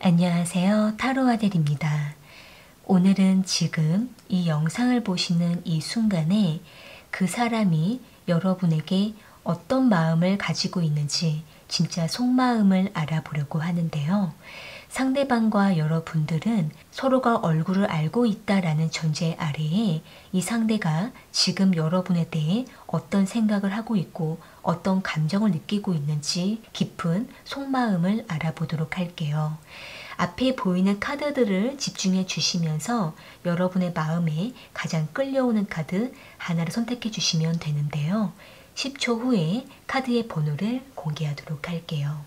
안녕하세요. 타로 아델입니다. 오늘은 지금 이 영상을 보시는 이 순간에 그 사람이 여러분에게 어떤 마음을 가지고 있는지 진짜 속마음을 알아보려고 하는데요. 상대방과 여러분들은 서로가 얼굴을 알고 있다라는 전제 아래에 이 상대가 지금 여러분에 대해 어떤 생각을 하고 있고 어떤 감정을 느끼고 있는지 깊은 속마음을 알아보도록 할게요. 앞에 보이는 카드들을 집중해 주시면서 여러분의 마음에 가장 끌려오는 카드 하나를 선택해 주시면 되는데요. 10초 후에 카드의 번호를 공개하도록 할게요.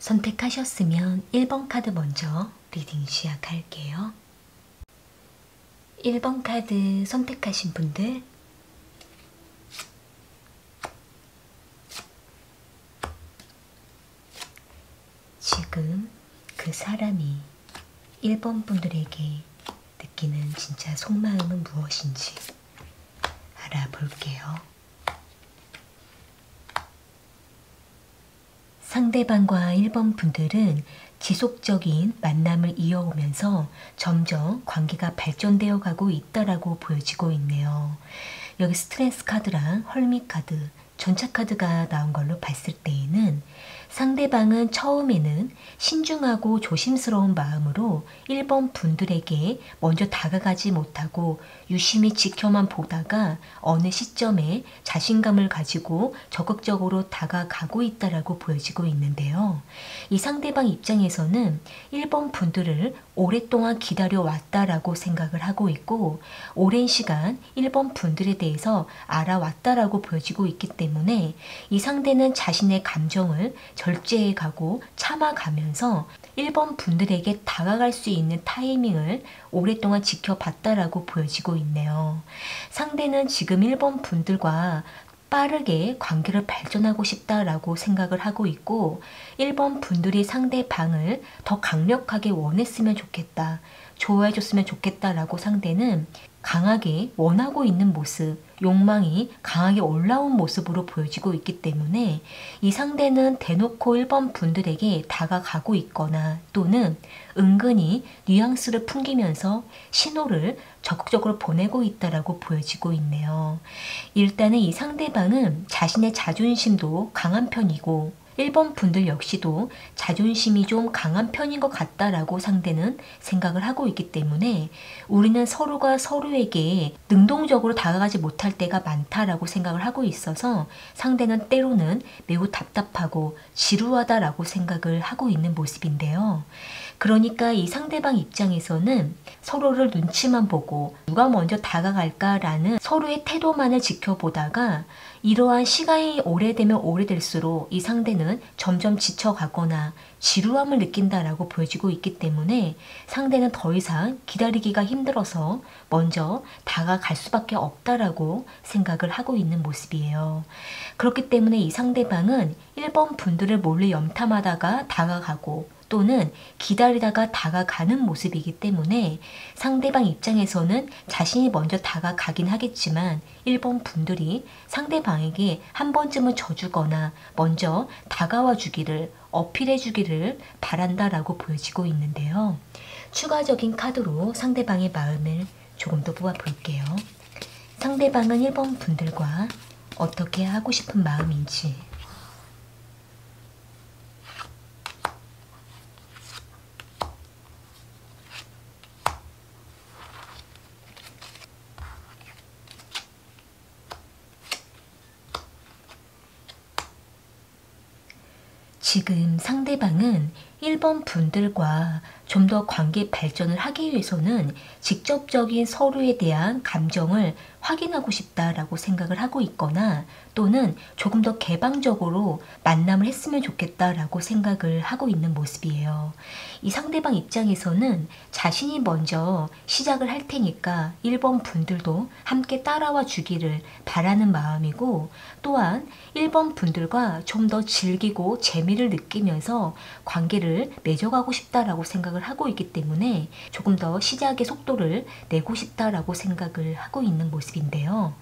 선택하셨으면 1번 카드 먼저 리딩 시작할게요. 1번 카드 선택하신 분들 지금 그 사람이 1번 분들에게 느끼는 진짜 속마음은 무엇인지 알아볼게요. 상대방과 1번 분들은 지속적인 만남을 이어오면서 점점 관계가 발전되어 가고 있다라고 보여지고 있네요. 여기 스트레스 카드랑 헐밋 카드, 전차 카드가 나온 걸로 봤을 때에는 상대방은 처음에는 신중하고 조심스러운 마음으로 1번 분들에게 먼저 다가가지 못하고 유심히 지켜만 보다가 어느 시점에 자신감을 가지고 적극적으로 다가가고 있다라고 보여지고 있는데요. 이 상대방 입장에서는 1번 분들을 오랫동안 기다려왔다라고 생각을 하고 있고 오랜 시간 1번 분들에 대해서 알아왔다라고 보여지고 있기 때문에 이 상대는 자신의 감정을 절제해 가고 참아가면서 1번 분들에게 다가갈 수 있는 타이밍을 오랫동안 지켜봤다라고 보여지고 있네요. 상대는 지금 1번 분들과 빠르게 관계를 발전하고 싶다라고 생각을 하고 있고 1번 분들이 상대방을 더 강력하게 원했으면 좋겠다, 좋아해 줬으면 좋겠다라고 상대는 강하게 원하고 있는 모습, 욕망이 강하게 올라온 모습으로 보여지고 있기 때문에 이 상대는 대놓고 1번 분들에게 다가가고 있거나 또는 은근히 뉘앙스를 풍기면서 신호를 적극적으로 보내고 있다라고 보여지고 있네요. 일단은 이 상대방은 자신의 자존심도 강한 편이고 1번 분들 역시도 자존심이 좀 강한 편인 것 같다라고 상대는 생각을 하고 있기 때문에 우리는 서로가 서로에게 능동적으로 다가가지 못할 때가 많다라고 생각을 하고 있어서 상대는 때로는 매우 답답하고 지루하다라고 생각을 하고 있는 모습인데요. 그러니까 이 상대방 입장에서는 서로를 눈치만 보고 누가 먼저 다가갈까라는 서로의 태도만을 지켜보다가 이러한 시간이 오래되면 오래될수록 이 상대는 점점 지쳐가거나 지루함을 느낀다라고 보여지고 있기 때문에 상대는 더 이상 기다리기가 힘들어서 먼저 다가갈 수밖에 없다라고 생각을 하고 있는 모습이에요. 그렇기 때문에 이 상대방은 1번 분들을 몰래 염탐하다가 다가가고 또는 기다리다가 다가가는 모습이기 때문에 상대방 입장에서는 자신이 먼저 다가가긴 하겠지만 1번 분들이 상대방에게 한 번쯤은 져주거나 먼저 다가와 주기를 어필해 주기를 바란다라고 보여지고 있는데요. 추가적인 카드로 상대방의 마음을 조금 더 뽑아 볼게요. 상대방은 1번 분들과 어떻게 하고 싶은 마음인지, 지금 상대방은 1번 분들과 좀 더 관계 발전을 하기 위해서는 직접적인 서로에 대한 감정을 확인하고 싶다라고 생각을 하고 있거나 또는 조금 더 개방적으로 만남을 했으면 좋겠다라고 생각을 하고 있는 모습이에요. 이 상대방 입장에서는 자신이 먼저 시작을 할 테니까 1번 분들도 함께 따라와 주기를 바라는 마음이고, 또한 1번 분들과 좀 더 즐기고 재미를 느끼면서 관계를 맺어가고 싶다라고 생각을 하고 있기 때문에 조금 더 시작의 속도를 내고 싶다라고 생각을 하고 있는 모습인데요.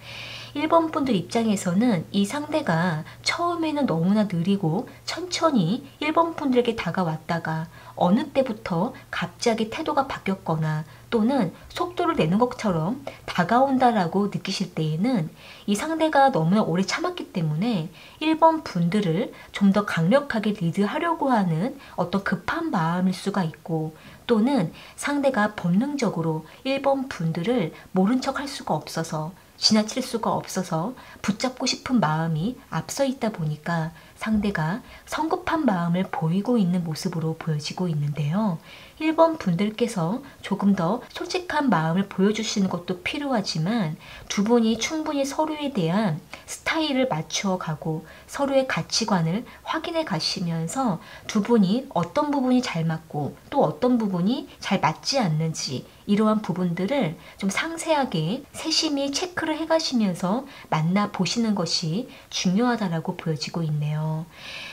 1번 분들 입장에서는 이 상대가 처음에는 너무나 느리고 천천히 1번 분들에게 다가왔다가 어느 때부터 갑자기 태도가 바뀌었거나 또는 속도를 내는 것처럼 다가온다라고 느끼실 때에는 이 상대가 너무나 오래 참았기 때문에 1번 분들을 좀 더 강력하게 리드하려고 하는 어떤 급한 마음일 수가 있고, 또는 상대가 본능적으로 1번 분들을 모른 척 할 수가 없어서 지나칠 수가 없어서 붙잡고 싶은 마음이 앞서 있다 보니까 상대가 성급한 마음을 보이고 있는 모습으로 보여지고 있는데요. 1번 분들께서 조금 더 솔직한 마음을 보여주시는 것도 필요하지만 두 분이 충분히 서로에 대한 스타일을 맞추어 가고 서로의 가치관을 확인해 가시면서 두 분이 어떤 부분이 잘 맞고 또 어떤 부분이 잘 맞지 않는지 이러한 부분들을 좀 상세하게 세심히 체크를 해 가시면서 만나보시는 것이 중요하다라고 보여지고 있네요.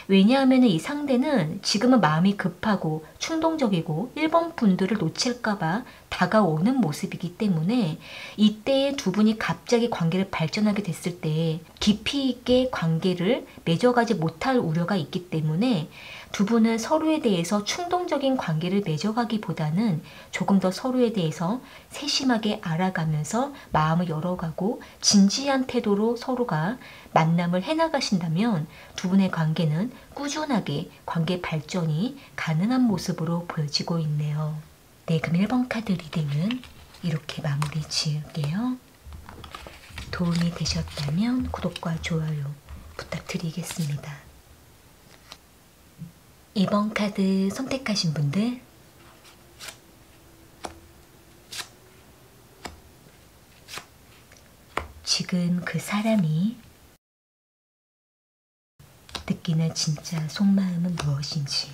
왜냐하면 이 상대는 지금은 마음이 급하고 충동적이고 1번 분들을 놓칠까봐 다가오는 모습이기 때문에 이때에 두 분이 갑자기 관계를 발전하게 됐을 때 깊이 있게 관계를 맺어가지 못할 우려가 있기 때문에 두 분은 서로에 대해서 충동적인 관계를 맺어가기보다는 조금 더 서로에 대해서 세심하게 알아가면서 마음을 열어가고 진지한 태도로 서로가 만남을 해나가신다면 두 분의 관계는 꾸준하게 관계 발전이 가능한 모습으로 보여지고 있네요. 네, 그럼 1번 카드 리딩은 이렇게 마무리 지을게요. 도움이 되셨다면 구독과 좋아요 부탁드리겠습니다. 2번 카드 선택하신 분들, 지금 그 사람이 느끼는 진짜 속마음은 무엇인지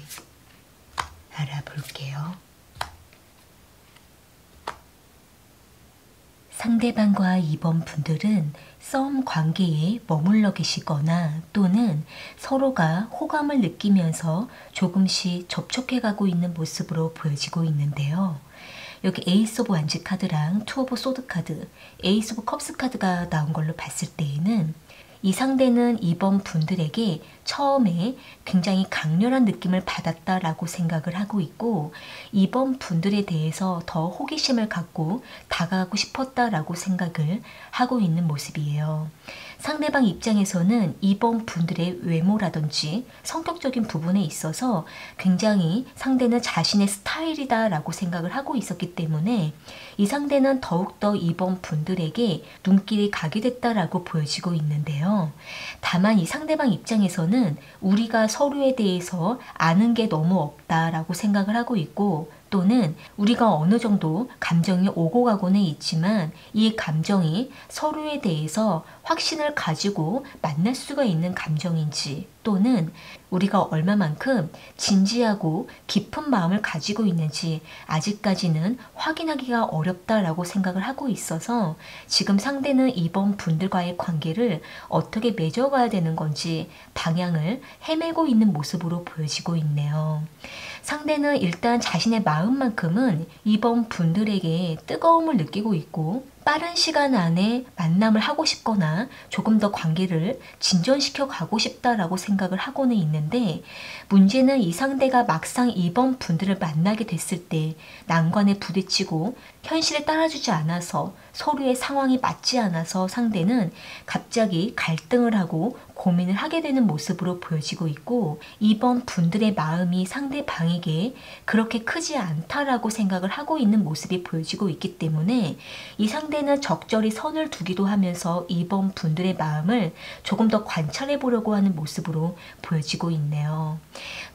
알아볼게요. 상대방과 2번 분들은 썸 관계에 머물러 계시거나 또는 서로가 호감을 느끼면서 조금씩 접촉해가고 있는 모습으로 보여지고 있는데요. 여기 에이스 오브 완지 카드랑 투 오브 소드 카드, 에이스 오브 컵스 카드가 나온 걸로 봤을 때에는 이 상대는 2번 분들에게 처음에 굉장히 강렬한 느낌을 받았다라고 생각을 하고 있고 2번 분들에 대해서 더 호기심을 갖고 다가가고 싶었다라고 생각을 하고 있는 모습이에요. 상대방 입장에서는 2번 분들의 외모라든지 성격적인 부분에 있어서 굉장히 상대는 자신의 스타일이다라고 생각을 하고 있었기 때문에 이 상대는 더욱더 2번 분들에게 눈길이 가게 됐다라고 보여지고 있는데요. 다만 이 상대방 입장에서는 우리가 서로에 대해서 아는 게 너무 없다라고 생각을 하고 있고, 또는 우리가 어느 정도 감정이 오고 가고는 있지만 이 감정이 서로에 대해서 확신을 가지고 만날 수가 있는 감정인지, 또는 우리가 얼마만큼 진지하고 깊은 마음을 가지고 있는지 아직까지는 확인하기가 어렵다라고 생각을 하고 있어서 지금 상대는 이번 분들과의 관계를 어떻게 맺어가야 되는 건지 방향을 헤매고 있는 모습으로 보여지고 있네요. 상대는 일단 자신의 마음만큼은 이번 분들에게 뜨거움을 느끼고 있고 빠른 시간 안에 만남을 하고 싶거나 조금 더 관계를 진전시켜 가고 싶다라고 생각을 하고는 있는데, 문제는 이 상대가 막상 이번 분들을 만나게 됐을 때 난관에 부딪히고 현실에 따라주지 않아서 서로의 상황이 맞지 않아서 상대는 갑자기 갈등을 하고 고민을 하게 되는 모습으로 보여지고 있고, 이번 분들의 마음이 상대방에게 그렇게 크지 않다라고 생각을 하고 있는 모습이 보여지고 있기 때문에 이 상대는 적절히 선을 두기도 하면서 이번 분들의 마음을 조금 더 관찰해 보려고 하는 모습으로 보여지고 있네요.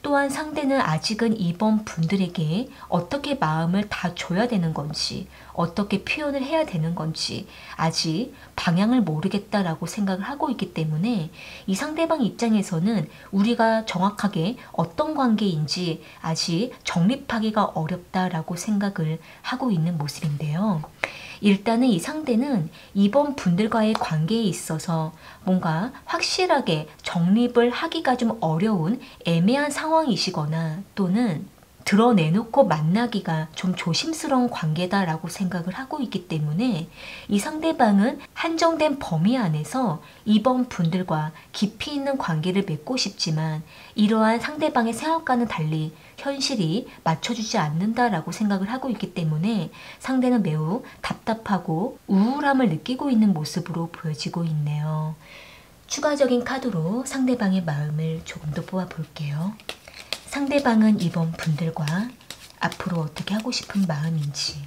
또한 상대는 아직은 이번 분들에게 어떻게 마음을 다 줘야 되는 건지, 어떻게 표현을 해야 되는 건지 아직 방향을 모르겠다라고 생각을 하고 있기 때문에 이 상대방 입장에서는 우리가 정확하게 어떤 관계인지 아직 정립하기가 어렵다라고 생각을 하고 있는 모습인데요. 일단은 이 상대는 이번 분들과의 관계에 있어서 뭔가 확실하게 정립을 하기가 좀 어려운 애매한 상황이시거나, 또는 드러내놓고 만나기가 좀 조심스러운 관계다라고 생각을 하고 있기 때문에 이 상대방은 한정된 범위 안에서 이번 분들과 깊이 있는 관계를 맺고 싶지만 이러한 상대방의 생각과는 달리 현실이 맞춰주지 않는다라고 생각을 하고 있기 때문에 상대는 매우 답답하고 우울함을 느끼고 있는 모습으로 보여지고 있네요. 추가적인 카드로 상대방의 마음을 조금 더 뽑아볼게요. 상대방은 이번 분들과 앞으로 어떻게 하고 싶은 마음인지,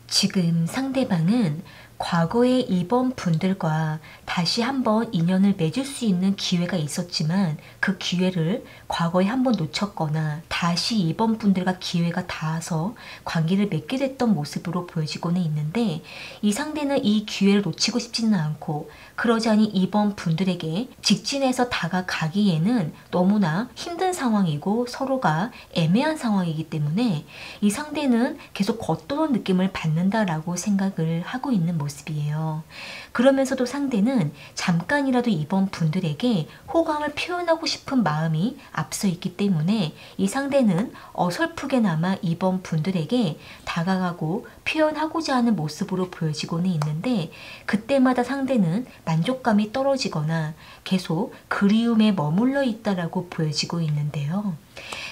지금 상대방은 과거의 이번 분들과 다시 한번 인연을 맺을 수 있는 기회가 있었지만 그 기회를 과거에 한번 놓쳤거나 다시 이번 분들과 기회가 닿아서 관계를 맺게 됐던 모습으로 보여지고는 있는데, 이 상대는 이 기회를 놓치고 싶지는 않고 그러자니 이번 분들에게 직진해서 다가가기에는 너무나 힘든 상황이고 서로가 애매한 상황이기 때문에 이 상대는 계속 겉도는 느낌을 받는다라고 생각을 하고 있는 모습이에요. 그러면서도 상대는 잠깐이라도 이번 분들에게 호감을 표현하고 싶은 마음이 앞서 있기 때문에 이 상대는 어설프게나마 이번 분들에게 다가가고 표현하고자 하는 모습으로 보여지고는 있는데, 그때마다 상대는 만족감이 떨어지거나 계속 그리움에 머물러 있다라고 보여지고 있는데요.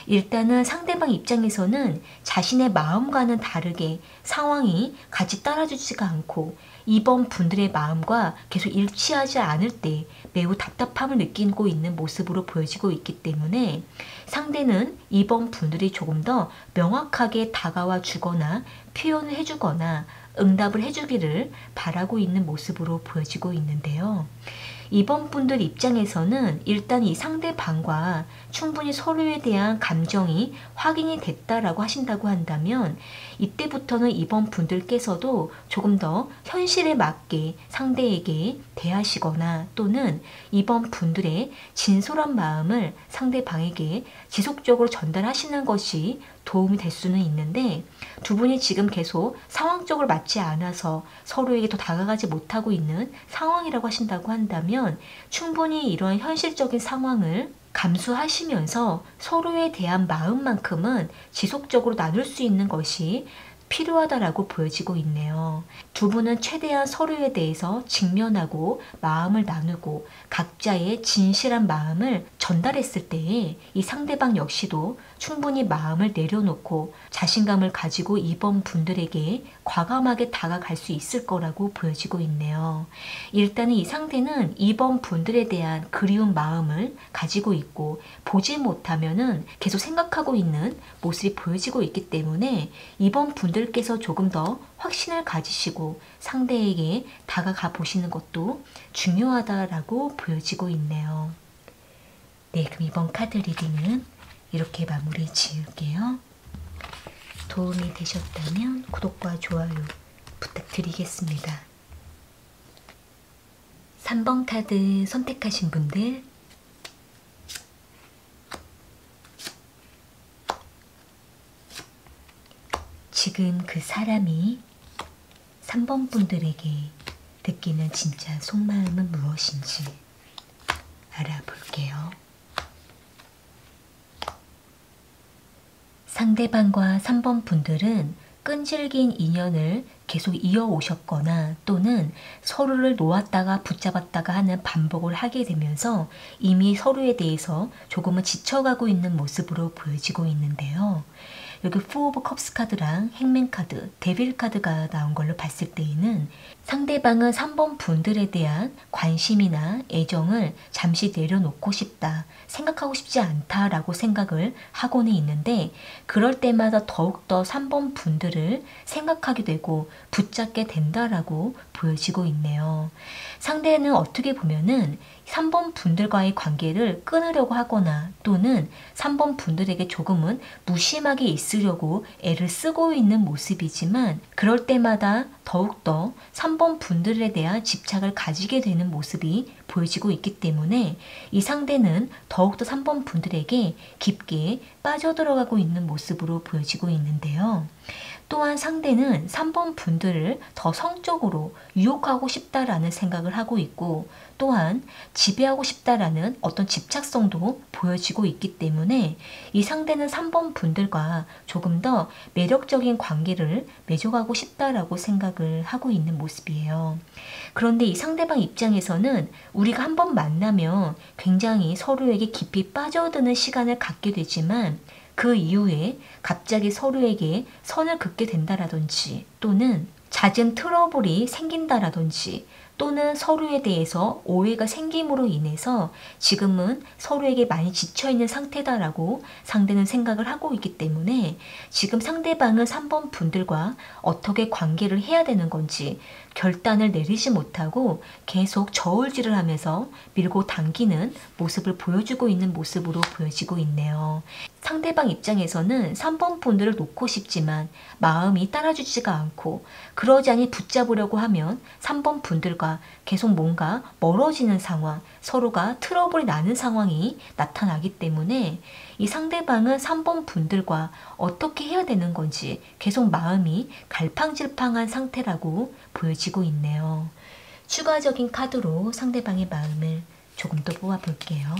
일단은 상대방 입장에서는 자신의 마음과는 다르게 상황이 같이 따라주지가 않고 이번 분들의 마음과 계속 일치하지 않을 때 매우 답답함을 느끼고 있는 모습으로 보여지고 있기 때문에 상대는 이번 분들이 조금 더 명확하게 다가와 주거나 표현을 해주거나 응답을 해주기를 바라고 있는 모습으로 보여지고 있는데요. 이번 분들 입장에서는 일단 이 상대방과 충분히 서로에 대한 감정이 확인이 됐다라고 하신다고 한다면 이때부터는 이번 분들께서도 조금 더 현실에 맞게 상대에게 대하시거나, 또는 이번 분들의 진솔한 마음을 상대방에게 지속적으로 전달하시는 것이 도움이 될 수는 있는데, 두 분이 지금 계속 상황적으로 맞지 않아서 서로에게 더 다가가지 못하고 있는 상황이라고 하신다고 한다면 충분히 이러한 현실적인 상황을 감수하시면서 서로에 대한 마음만큼은 지속적으로 나눌 수 있는 것이 필요하다라고 보여지고 있네요. 두 분은 최대한 서로에 대해서 직면하고 마음을 나누고 각자의 진실한 마음을 전달했을 때에 이 상대방 역시도 충분히 마음을 내려놓고 자신감을 가지고 이번 분들에게 과감하게 다가갈 수 있을 거라고 보여지고 있네요. 일단은 이 상대는 이번 분들에 대한 그리운 마음을 가지고 있고 보지 못하면은 계속 생각하고 있는 모습이 보여지고 있기 때문에 이번 분들께서 조금 더 확신을 가지시고 상대에게 다가가 보시는 것도 중요하다라고 보여지고 있네요. 네, 그럼 이번 카드 리딩은 이렇게 마무리 지을게요. 도움이 되셨다면 구독과 좋아요 부탁드리겠습니다. 3번 카드 선택하신 분들 지금 그 사람이 3번 분들에게 느끼는 진짜 속마음은 무엇인지 알아볼게요. 상대방과 3번 분들은 끈질긴 인연을 계속 이어오셨거나 또는 서로를 놓았다가 붙잡았다가 하는 반복을 하게 되면서 이미 서로에 대해서 조금은 지쳐가고 있는 모습으로 보여지고 있는데요. 여기 4 오브 컵스 카드랑 행맨 카드, 데빌 카드가 나온 걸로 봤을 때에는 상대방은 3번 분들에 대한 관심이나 애정을 잠시 내려놓고 싶다, 생각하고 싶지 않다라고 생각을 하고는 있는데 그럴 때마다 더욱더 3번 분들을 생각하게 되고 붙잡게 된다라고 보여지고 있네요. 상대는 어떻게 보면은 3번 분들과의 관계를 끊으려고 하거나 또는 3번 분들에게 조금은 무심하게 있으려고 애를 쓰고 있는 모습이지만 그럴 때마다 더욱더 3번 분들에 대한 집착을 가지게 되는 모습이 보여지고 있기 때문에 이 상대는 더욱더 3번 분들에게 깊게 빠져들어가고 있는 모습으로 보여지고 있는데요. 또한 상대는 3번 분들을 더 성적으로 유혹하고 싶다라는 생각을 하고 있고 또한 지배하고 싶다라는 어떤 집착성도 보여지고 있기 때문에 이 상대는 3번 분들과 조금 더 매력적인 관계를 맺어가고 싶다라고 생각을 하고 있는 모습이에요. 그런데 이 상대방 입장에서는 우리가 한번 만나면 굉장히 서로에게 깊이 빠져드는 시간을 갖게 되지만 그 이후에 갑자기 서로에게 선을 긋게 된다라든지 또는 잦은 트러블이 생긴다라든지 또는 서로에 대해서 오해가 생김으로 인해서 지금은 서로에게 많이 지쳐있는 상태다라고 상대는 생각을 하고 있기 때문에 지금 상대방은 3번 분들과 어떻게 관계를 해야 되는 건지 결단을 내리지 못하고 계속 저울질을 하면서 밀고 당기는 모습을 보여주고 있는 모습으로 보여지고 있네요. 상대방 입장에서는 3번 분들을 놓고 싶지만 마음이 따라주지가 않고 그러자니 붙잡으려고 하면 3번 분들과 계속 뭔가 멀어지는 상황, 서로가 트러블이 나는 상황이 나타나기 때문에 이 상대방은 3번 분들과 어떻게 해야 되는 건지 계속 마음이 갈팡질팡한 상태라고 보여지고 있네요. 추가적인 카드로 상대방의 마음을 조금 더 뽑아볼게요.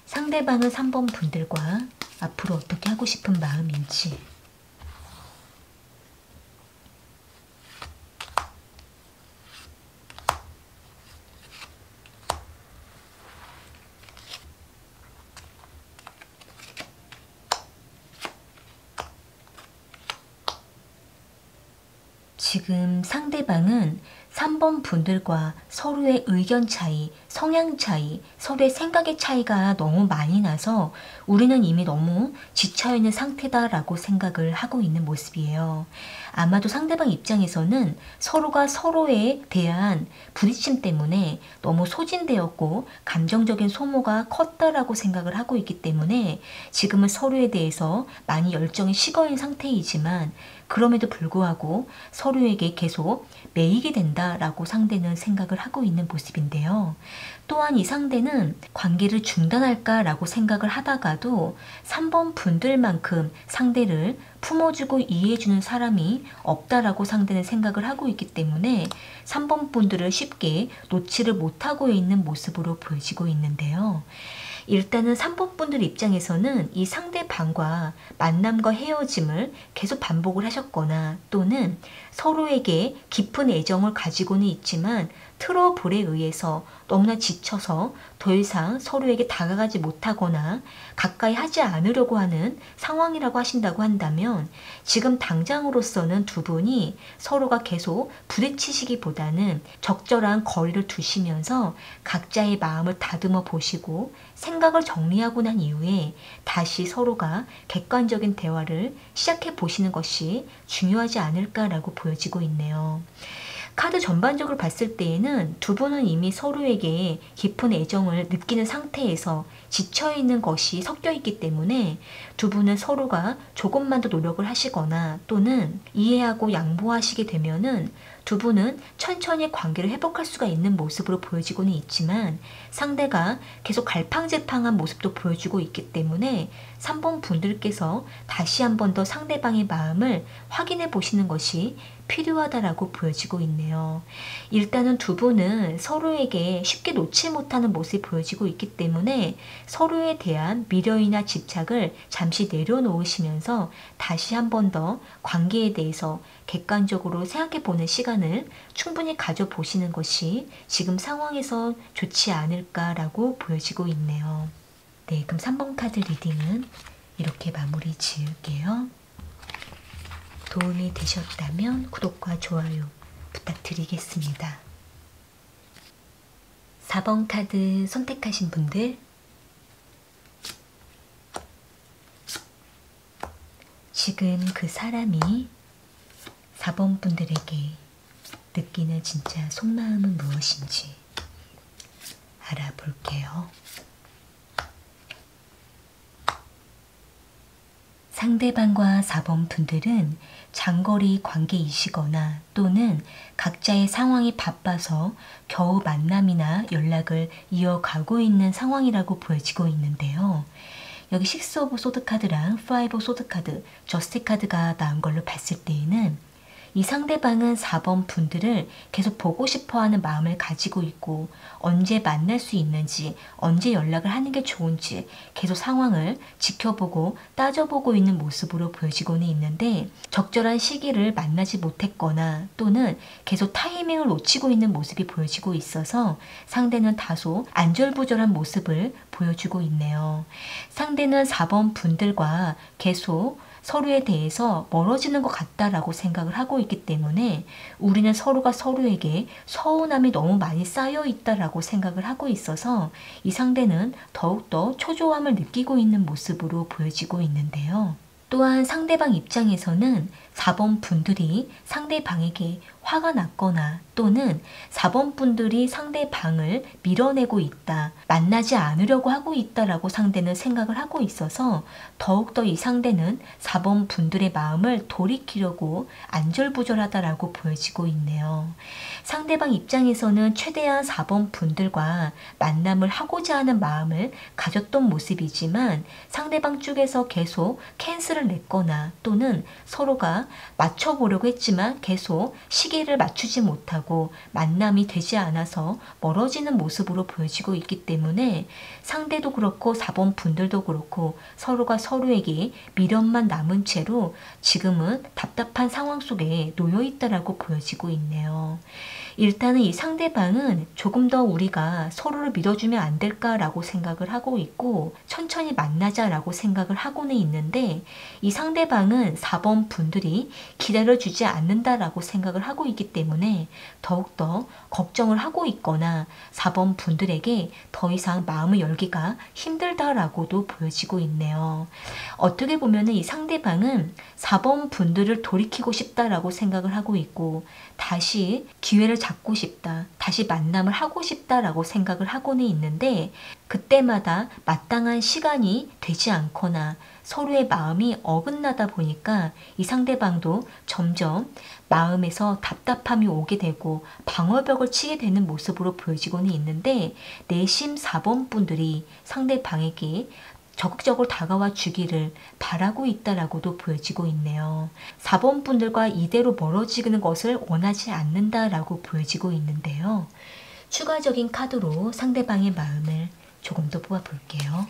상대방은 3번 분들과 앞으로 어떻게 하고 싶은 마음인지 지금 상대방은 3번 분들과 서로의 의견 차이, 성향 차이, 서로의 생각의 차이가 너무 많이 나서 우리는 이미 너무 지쳐있는 상태다라고 생각을 하고 있는 모습이에요. 아마도 상대방 입장에서는 서로가 서로에 대한 부딪힘 때문에 너무 소진되었고 감정적인 소모가 컸다라고 생각을 하고 있기 때문에 지금은 서로에 대해서 많이 열정이 식어있는 상태이지만 그럼에도 불구하고 서로에게 계속 매이게 된다라고 상대는 생각을 하고 있는 모습인데요. 또한 이 상대는 관계를 중단할까라고 생각을 하다가도 3번 분들만큼 상대를 품어주고 이해해주는 사람이 없다라고 상대는 생각을 하고 있기 때문에 3번 분들을 쉽게 놓지를 못하고 있는 모습으로 보여지고 있는데요. 일단은 3번 분들 입장에서는 이 상대방과 만남과 헤어짐을 계속 반복을 하셨거나 또는 서로에게 깊은 애정을 가지고는 있지만 트러블에 의해서 너무나 지쳐서 더 이상 서로에게 다가가지 못하거나 가까이 하지 않으려고 하는 상황이라고 하신다고 한다면 지금 당장으로서는 두 분이 서로가 계속 부딪히시기보다는 적절한 거리를 두시면서 각자의 마음을 다듬어 보시고 생각을 정리하고 난 이후에 다시 서로가 객관적인 대화를 시작해 보시는 것이 중요하지 않을까라고 보여지고 있네요. 카드 전반적으로 봤을 때에는 두 분은 이미 서로에게 깊은 애정을 느끼는 상태에서 지쳐있는 것이 섞여 있기 때문에 두 분은 서로가 조금만 더 노력을 하시거나 또는 이해하고 양보하시게 되면은 두 분은 천천히 관계를 회복할 수가 있는 모습으로 보여지고는 있지만 상대가 계속 갈팡질팡한 모습도 보여주고 있기 때문에 3번 분들께서 다시 한 번 더 상대방의 마음을 확인해 보시는 것이 필요하다라고 보여지고 있네요. 일단은 두 분은 서로에게 쉽게 놓지 못하는 모습이 보여지고 있기 때문에 서로에 대한 미련이나 집착을 잠시 내려놓으시면서 다시 한 번 더 관계에 대해서 객관적으로 생각해 보는 시간을 충분히 가져보시는 것이 지금 상황에서 좋지 않을까라고 보여지고 있네요. 네, 그럼 3번 카드 리딩은 이렇게 마무리 지을게요. 도움이 되셨다면 구독과 좋아요 부탁드리겠습니다. 4번 카드 선택하신 분들 지금 그 사람이 4번 분들에게 느끼는 진짜 속마음은 무엇인지 알아볼게요. 상대방과 4번 분들은 장거리 관계이시거나 또는 각자의 상황이 바빠서 겨우 만남이나 연락을 이어가고 있는 상황이라고 보여지고 있는데요. 여기 6 오브 소드 카드랑 5 오브 소드 카드, 저스티 카드가 나온 걸로 봤을 때에는 이 상대방은 4번 분들을 계속 보고 싶어하는 마음을 가지고 있고 언제 만날 수 있는지, 언제 연락을 하는 게 좋은지 계속 상황을 지켜보고 따져보고 있는 모습으로 보여지고는 있는데 적절한 시기를 만나지 못했거나 또는 계속 타이밍을 놓치고 있는 모습이 보여지고 있어서 상대는 다소 안절부절한 모습을 보여주고 있네요. 상대는 4번 분들과 계속 서로에 대해서 멀어지는 것 같다라고 생각을 하고 있기 때문에 우리는 서로가 서로에게 서운함이 너무 많이 쌓여 있다라고 생각을 하고 있어서 이 상대는 더욱더 초조함을 느끼고 있는 모습으로 보여지고 있는데요. 또한 상대방 입장에서는 4번 분들이 상대방에게 화가 났거나 또는 4번 분들이 상대방을 밀어내고 있다, 만나지 않으려고 하고 있다라고 상대는 생각을 하고 있어서 더욱더 이 상대는 4번 분들의 마음을 돌이키려고 안절부절하다라고 보여지고 있네요. 상대방 입장에서는 최대한 4번 분들과 만남을 하고자 하는 마음을 가졌던 모습이지만 상대방 쪽에서 계속 캔슬을 냈거나 또는 서로가 맞춰보려고 했지만 계속 시기를 맞추지 못하고 만남이 되지 않아서 멀어지는 모습으로 보여지고 있기 때문에 상대도 그렇고 4번 분들도 그렇고 서로가 서로에게 미련만 남은 채로 지금은 답답한 상황 속에 놓여 있다라고 보여지고 있네요. 일단은 이 상대방은 조금 더 우리가 서로를 믿어주면 안 될까라고 생각을 하고 있고 천천히 만나자라고 생각을 하고는 있는데 이 상대방은 4번 분들이 기다려주지 않는다라고 생각을 하고 있기 때문에 더욱더 걱정을 하고 있거나 4번 분들에게 더 이상 마음을 열기가 힘들다라고도 보여지고 있네요. 어떻게 보면 이 상대방은 4번 분들을 돌이키고 싶다라고 생각을 하고 있고 다시 기회를 잡고 싶다, 다시 만남을 하고 싶다라고 생각을 하고는 있는데 그때마다 마땅한 시간이 되지 않거나 서로의 마음이 어긋나다 보니까 이 상대방도 점점 마음에서 답답함이 오게 되고 방어벽을 치게 되는 모습으로 보여지고는 있는데 내심 4번 분들이 상대방에게 적극적으로 다가와 주기를 바라고 있다라고도 보여지고 있네요. 4번 분들과 이대로 멀어지는 것을 원하지 않는다라고 보여지고 있는데요. 추가적인 카드로 상대방의 마음을 조금 더 뽑아볼게요.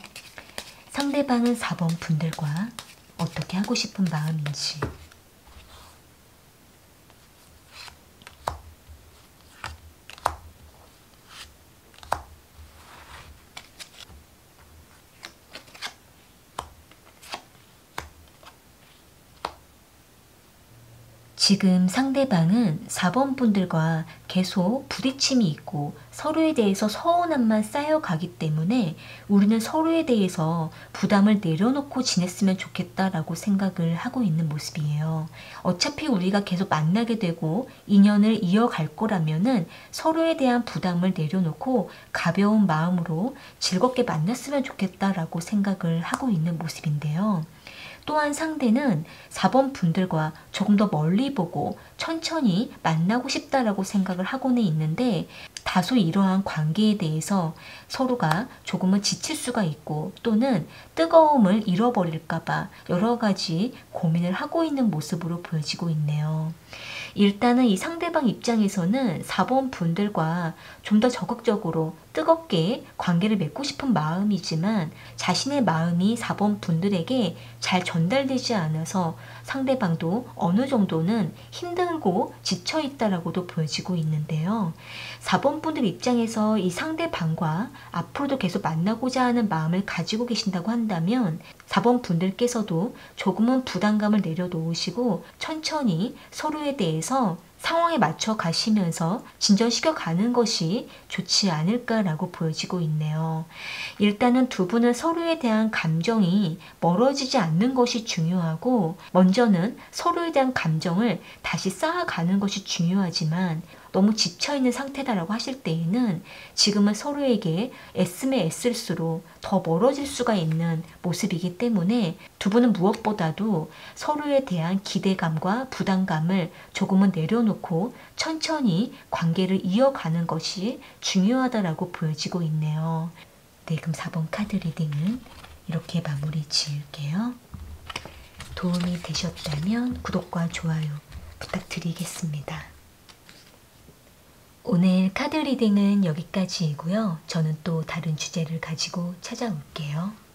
상대방은 4번 분들과 어떻게 하고 싶은 마음인지. 지금 상대방은 4번 분들과 계속 부딪힘이 있고 서로에 대해서 서운함만 쌓여가기 때문에 우리는 서로에 대해서 부담을 내려놓고 지냈으면 좋겠다라고 생각을 하고 있는 모습이에요. 어차피 우리가 계속 만나게 되고 인연을 이어갈 거라면은 서로에 대한 부담을 내려놓고 가벼운 마음으로 즐겁게 만났으면 좋겠다라고 생각을 하고 있는 모습인데요. 또한 상대는 4번 분들과 조금 더 멀리 보고 천천히 만나고 싶다라고 생각을 하고는 있는데 다소 이러한 관계에 대해서 서로가 조금은 지칠 수가 있고 또는 뜨거움을 잃어버릴까봐 여러 가지 고민을 하고 있는 모습으로 보여지고 있네요. 일단은 이 상대방 입장에서는 4번 분들과 좀 더 적극적으로 뜨겁게 관계를 맺고 싶은 마음이지만 자신의 마음이 4번 분들에게 잘 전달되지 않아서 상대방도 어느 정도는 힘들고 지쳐 있다라고도 보여지고 있는데요. 4번 분들 입장에서 이 상대방과 앞으로도 계속 만나고자 하는 마음을 가지고 계신다고 한다면 4번 분들께서도 조금은 부담감을 내려놓으시고 천천히 서로에 대해서 상황에 맞춰 가시면서 진전시켜 가는 것이 좋지 않을까라고 보여지고 있네요. 일단은 두 분은 서로에 대한 감정이 멀어지지 않는 것이 중요하고 먼저는 서로에 대한 감정을 다시 쌓아가는 것이 중요하지만 너무 지쳐있는 상태다라고 하실 때에는 지금은 서로에게 애쓰면 애쓸수록 더 멀어질 수가 있는 모습이기 때문에 두 분은 무엇보다도 서로에 대한 기대감과 부담감을 조금은 내려놓고 천천히 관계를 이어가는 것이 중요하다라고 보여지고 있네요. 네, 그럼 4번 카드 리딩은 이렇게 마무리 지을게요. 도움이 되셨다면 구독과 좋아요 부탁드리겠습니다. 오늘 카드 리딩은 여기까지이고요. 저는 또 다른 주제를 가지고 찾아올게요.